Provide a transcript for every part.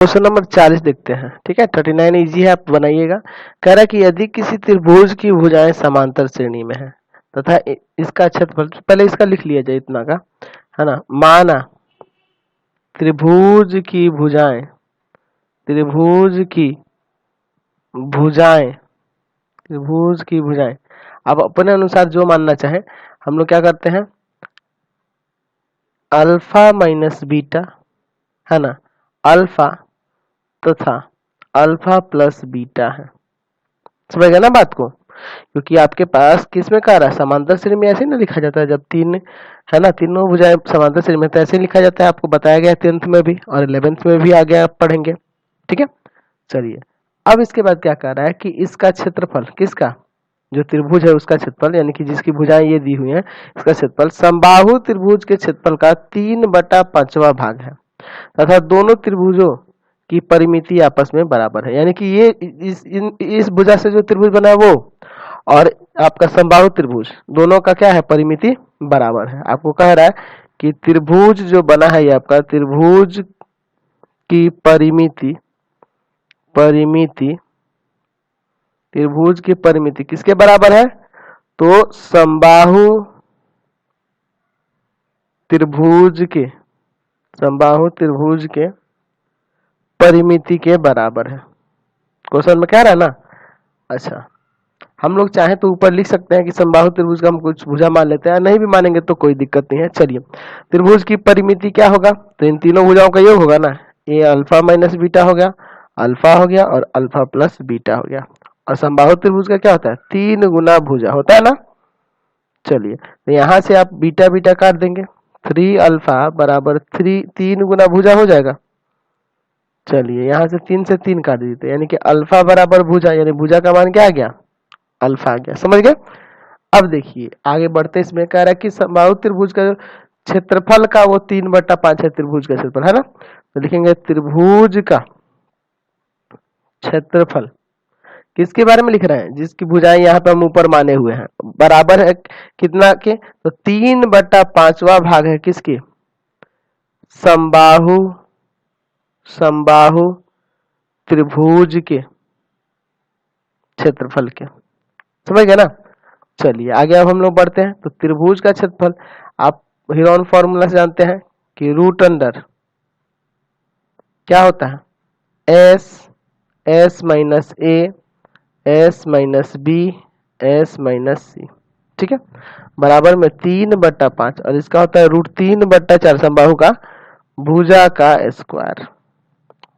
Question number 40 देखते हैं। ठीक है, 39 इजी है, आप बनाइएगा। कह रहा है कि यदि किसी त्रिभुज की भुजाएं समांतर श्रेणी में है तथा इसका क्षेत्रफल, पहले इसका लिख लिया जाए इतना का, है ना। माना त्रिभुज की भुजाएं, त्रिभुज की भुजाएं, त्रिभुज की भुजाएं, अब अपने अनुसार जो मानना चाहे हम लोग क्या करते हैं, अल्फा माइनस बीटा, है ना, अल्फा तथा अल्फा प्लस बीटा है। समझ गया ना बात को, क्योंकि आपके पास किस में कार्य है, समांतर श्रेणी में ऐसे ना लिखा जाता है, जब तीन, है ना, तीनों भुजाएं समांतर श्रेणी में तो ऐसे लिखा जाता है। आपको बताया गया 10th में भी और 11th में भी आगे आप पढ़ेंगे। ठीक है, चलिए अब इसके बाद क्या कह रहा है कि इसका क्षेत्रफल, किसका, जो त्रिभुज है उसका क्षेत्रफल, यानी कि जिसकी भुजाएं ये दी हुई हैं, इसका क्षेत्रफल समबाहु त्रिभुज के क्षेत्रफल का 3/5वां भाग है तथा दोनों त्रिभुजों की परिमिति आपस में बराबर है। यानी कि ये इस भुजा से जो त्रिभुज बना है वो और आपका समबाहु त्रिभुज दोनों का क्या है, परिमिति बराबर है। आपको कह रहा है कि त्रिभुज जो बना है ये आपका त्रिभुज की परिमिति, त्रिभुज की परिमिति किसके बराबर है, तो समबाहु त्रिभुज के, समबाहु त्रिभुज के परिमिति के बराबर है। क्वेश्चन में क्या रहा है ना। अच्छा, हम लोग चाहे तो ऊपर लिख सकते हैं कि समबाहु त्रिभुज का हम कुछ भुजा मान लेते हैं, नहीं भी मानेंगे तो कोई दिक्कत नहीं है। चलिए, त्रिभुज की परिमिति क्या होगा, तो इन तीनों भुजाओं का योग होगा ना, ये अल्फा माइनस बीटा हो गया, अल्फा हो गया और अल्फा प्लस बीटा हो गया। और समबाहु त्रिभुज का क्या होता है, 3 गुना भुजा होता है ना। चलिए, तो यहाँ से आप बीटा बीटा काट देंगे, 3 अल्फा बराबर 3 गुना भुजा हो जाएगा। चलिए, यहाँ से 3 से 3 काट दीजिए, यानी कि अल्फा बराबर भुजा, यानी भुजा का मान क्या आ गया, अल्फा आ गया। समझ गए। अब देखिए आगे बढ़ते, इसमें कह रहा है कि समबाहु त्रिभुज का क्षेत्रफल का वो 3/5 है त्रिभुज का क्षेत्रफल, है ना। तो लिखेंगे त्रिभुज का क्षेत्रफल, किसके बारे में लिख रहे हैं, जिसकी भुजाएं यहाँ पे हम ऊपर माने हुए हैं, बराबर है कितना के, तो 3/5वां भाग है किसकी, समबाहु, समबाहु त्रिभुज के क्षेत्रफल के। समझ गए ना। चलिए आगे अब हम लोग बढ़ते हैं। तो त्रिभुज का क्षेत्रफल आप हीरोन फॉर्मूला से जानते हैं कि रूट अंडर क्या होता है, S minus A, S minus B, S minus C. ठीक है, बराबर में 3/5 और इसका होता है √3/4 समबाहु का भुजा का स्क्वायर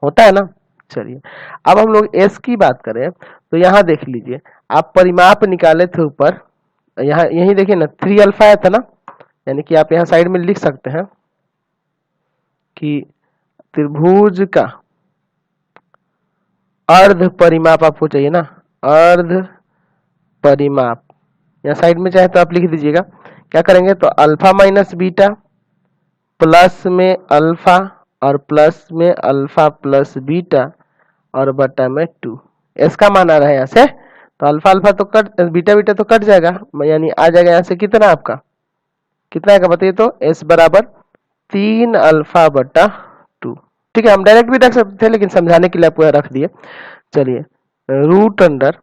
होता है ना। चलिए अब हम लोग एस की बात करें तो यहाँ देख लीजिए, आप परिमाप निकाले थे ऊपर, यहाँ यही देखिए ना 3 अल्फा आया था ना, यानी कि आप यहाँ साइड में लिख सकते हैं कि त्रिभुज का अर्ध परिमाप आपको चाहिए ना, अर्ध परिमाप, यहाँ साइड में चाहे तो आप लिख दीजिएगा। क्या करेंगे, तो अल्फा माइनस बीटा प्लस में अल्फा और प्लस में अल्फा प्लस बीटा और बटा में 2, इसका मान आ रहा है यहाँ से, तो अल्फा अल्फा तो कट, बीटा बीटा तो कट जाएगा, यानी आ जाएगा यहाँ से कितना, आपका कितना आएगा बताइए, तो एस बराबर 3 अल्फा बटा 2। ठीक है, हम डायरेक्ट भी रख सकते थे लेकिन समझाने के लिए आपको रख दिए। चलिए, रूट अंडर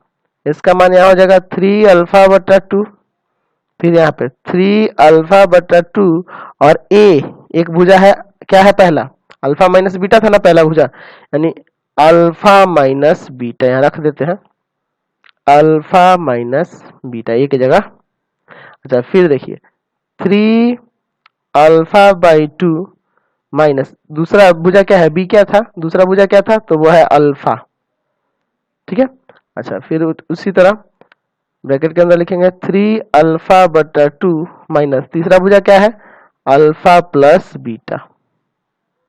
इसका मान यहाँ हो जाएगा 3 अल्फा बटा 2, फिर यहाँ पे 3 अल्फा बटा 2 और ए एक भुजा है, क्या है पहला, अल्फा माइनस बीटा था ना पहला भुजा, यानी अल्फा माइनस बीटा, यहाँ रख देते हैं अल्फा माइनस बीटा एक जगह। अच्छा फिर देखिए 3 अल्फा बाई 2 माइनस दूसरा भुजा क्या है, बी क्या था, दूसरा भुजा क्या था, तो वो है अल्फा। ठीक है, अच्छा फिर उसी तरह ब्रैकेट के अंदर लिखेंगे 3 अल्फा बटा 2 माइनस तीसरा भुजा क्या है, अल्फा प्लस बीटा।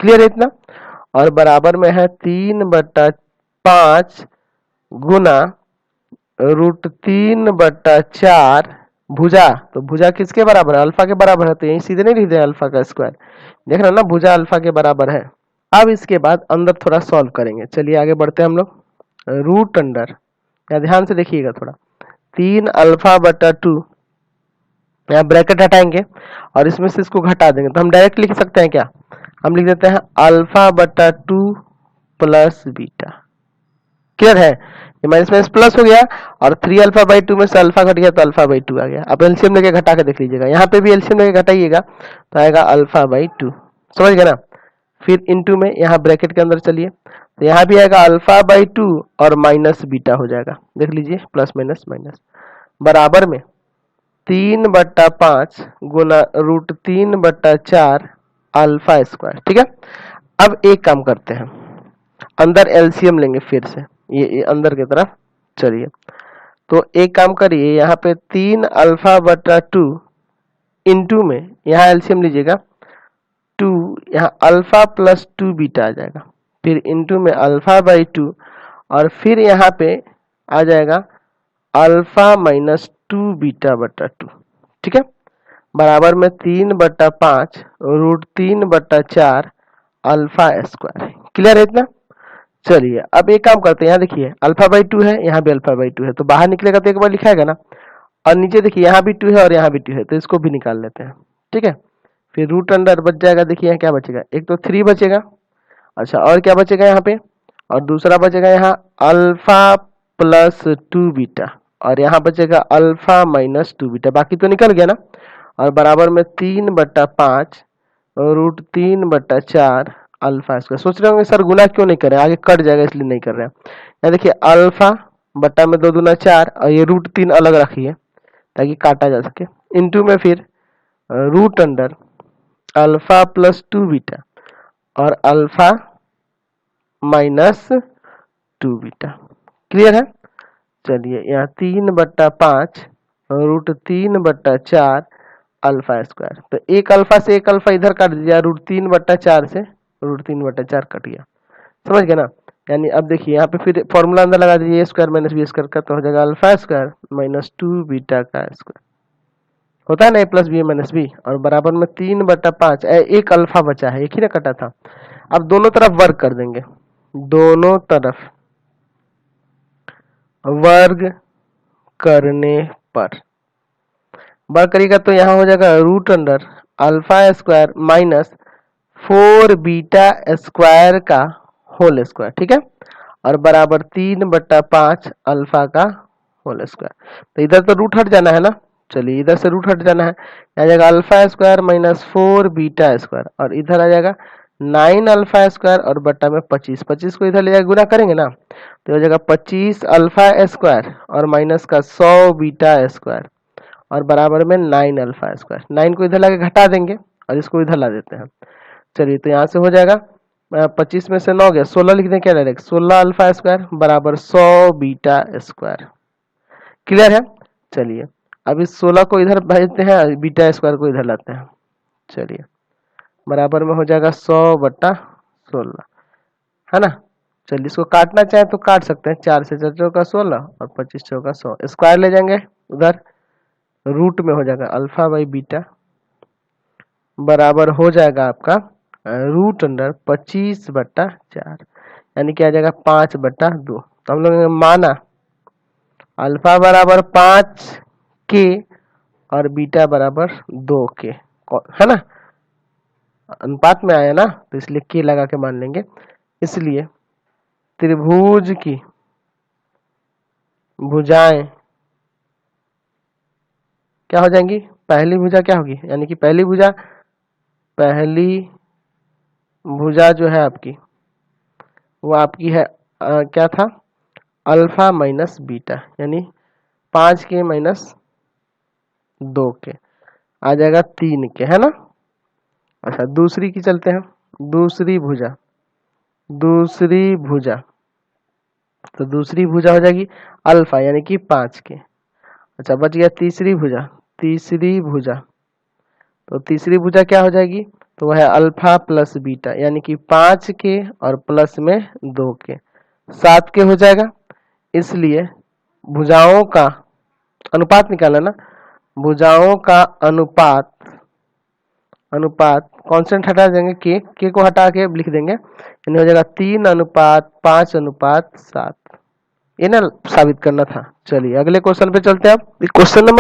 क्लियर है इतना, और बराबर में है 3/5 गुना √3/4 भुजा, तो भुजा किसके बराबर है, अल्फा के बराबर है, तो यही सीधे नहीं लिख दे अल्फा का स्क्वायर, देख रहे ना भुजा अल्फा के बराबर है। अब इसके बाद अंदर थोड़ा सॉल्व करेंगे। चलिए आगे बढ़ते हैं हम लोग। रूट अंडर, यहाँ ध्यान से देखिएगा थोड़ा, 3 अल्फा बटा 2, यहाँ ब्रैकेट हटाएंगे और इसमें से इसको घटा देंगे, तो हम डायरेक्ट लिख सकते हैं क्या, हम लिख देते हैं अल्फा बटा 2 प्लस बीटा। क्लियर है? ये माइनस माइनस प्लस हो गया और 3 अल्फा बाई 2 में से अल्फा घट गया तो अल्फा बाई 2 आ गया। अब एलसीएम लेके घटा के देख लीजिएगा, यहाँ पे भी एलसीएम लेके घटाइएगा तो आएगा अल्फा बाई 2। समझ गए ना? फिर इनटू में यहाँ ब्रैकेट के अंदर चलिए तो यहाँ भी आएगा अल्फा बाई 2 और माइनस बीटा हो जाएगा। देख लीजिए प्लस माइनस माइनस बराबर में 3/5 गुना √3/4 अल्फा स्क्वायर। ठीक है, अब एक काम करते हैं, अंदर एलसीएम लेंगे फिर से, ये अंदर की तरफ चलिए। तो एक काम करिए, यहाँ पे 3 अल्फा/2 इंटू में यहाँ एलसीएम लीजिएगा 2, यहाँ अल्फा प्लस 2 बीटा आ जाएगा, फिर इंटू में अल्फा बाई 2 और फिर यहाँ पे आ जाएगा अल्फा माइनस 2 बीटा/2। ठीक है, बराबर में 3/5 √3/4 अल्फा स्क्वायर। क्लियर है इतना? चलिए अब एक काम करते हैं, यहाँ देखिए अल्फा बाई 2 है, यहाँ भी अल्फा बाई 2 है, तो बाहर निकलेगा तो एक बार लिखाएगा ना, और नीचे देखिए यहाँ भी 2 है और यहाँ भी 2 है, तो इसको भी निकाल लेते हैं। ठीक है, फिर रूट अंडर बच जाएगा। देखिए यहाँ क्या बचेगा, एक तो 3 बचेगा, अच्छा और क्या बचेगा यहाँ पे, और दूसरा बचेगा यहाँ अल्फा प्लस 2 बीटा और यहाँ बचेगा अल्फा माइनस 2 बीटा, बाकी तो निकल गया ना, और बराबर में 3/5 √3/4 अल्फा स्क्वायर। सोच रहे होंगे सर गुना क्यों नहीं कर रहे, आगे कट जाएगा इसलिए नहीं कर रहे हैं। यहाँ देखिए अल्फा बट्टा में 2 दूना 4 और ये √3 अलग रखिए ताकि काटा जा सके, इंटू में फिर root under alpha plus 2 beta और अल्फा माइनस 2 बीटा। क्लियर है? चलिए यहाँ 3/5 √3/4 अल्फा स्क्वायर, तो एक अल्फा से एक अल्फा इधर काट दीजिए, √3/4 से √3/4 कट गया। समझ गए ना? यानी अब देखिए यहाँ पे फिर फॉर्मूला अंदर लगा दीजिए, ए स्क्वायर माइनस बी स्क्वायर का, तो हो जाएगा अल्फा स्क्वायर माइनस 2 बीटा का स्क्वायर, होता है ना ए प्लस बी माइनस बी, और बराबर में 3/5 एक अल्फा बचा है, एक ही ना कटा था। अब दोनों तरफ वर्ग कर देंगे, दोनों तरफ वर्ग करने पर वर्ग करिएगा तो यहाँ हो जाएगा root under alpha square minus 4 beta square का होल स्क्वायर। ठीक है, और बराबर 3/5 अल्फा का होल स्क्वायर। तो इधर तो रूट हट जाना है ना, चलिए इधर से रूट हट जाना है, आ जाएगा alpha square minus 4 beta square, और इधर आ जाएगा 9 अल्फा स्क्वायर और बट्टा में 25, 25 को इधर ले जाकर गुना करेंगे ना, तो हो जाएगा 25 अल्फा स्क्वायर और माइनस का 100 बीटा स्क्वायर और बराबर में 9 अल्फा स्क्वायर। 9 को इधर लाके घटा देंगे और इसको इधर ला देते हैं। चलिए तो यहाँ से हो जाएगा 25 में से 9 गया, 16 लिख दें क्या डायरेक्ट, 16 अल्फा स्क्वायर बराबर 100 बीटा स्क्वायर। क्लियर है? चलिए अब इस 16 को इधर भेजते हैं, बीटा स्क्वायर को इधर लाते हैं। चलिए बराबर में हो जाएगा 100/16, है ना? चलिए इसको काटना चाहे तो काट सकते हैं, 4 से 4 चौका 16 और 25 चौका 100, स्क्वायर ले जाएंगे उधर, रूट में हो जाएगा अल्फा बाई बीटा बराबर हो जाएगा आपका रूट अंडर 25/4, यानी क्या आ जाएगा 5/2। तो हम लोग ने माना अल्फा बराबर 5 के और बीटा बराबर 2 के, है ना? अनुपात में आया ना, तो इसलिए के लगा के मान लेंगे। इसलिए त्रिभुज की भुजाएं क्या हो जाएंगी, पहली भुजा क्या होगी, यानी कि पहली भुजा जो है आपकी वो आपकी है क्या था, अल्फा माइनस बीटा, यानी 5 के माइनस 2 के आ जाएगा 3 के, है ना? अच्छा दूसरी की चलते हैं, दूसरी भुजा, तो दूसरी भुजा हो जाएगी अल्फा यानी कि 5 के। अच्छा बच गया तीसरी भुजा, तो तीसरी भुजा क्या हो जाएगी, तो वह है अल्फा प्लस बीटा यानी कि 5 के और प्लस में 2 के 7 के हो जाएगा। इसलिए भुजाओं का अनुपात निकालना ना, भुजाओं का अनुपात कांस्टेंट हटा देंगे, के को हटा के लिख देंगे, यानी हो जाएगा 3:5:7। ये ना साबित करना था। चलिए अगले क्वेश्चन पे चलते हैं। अब क्वेश्चन नंबर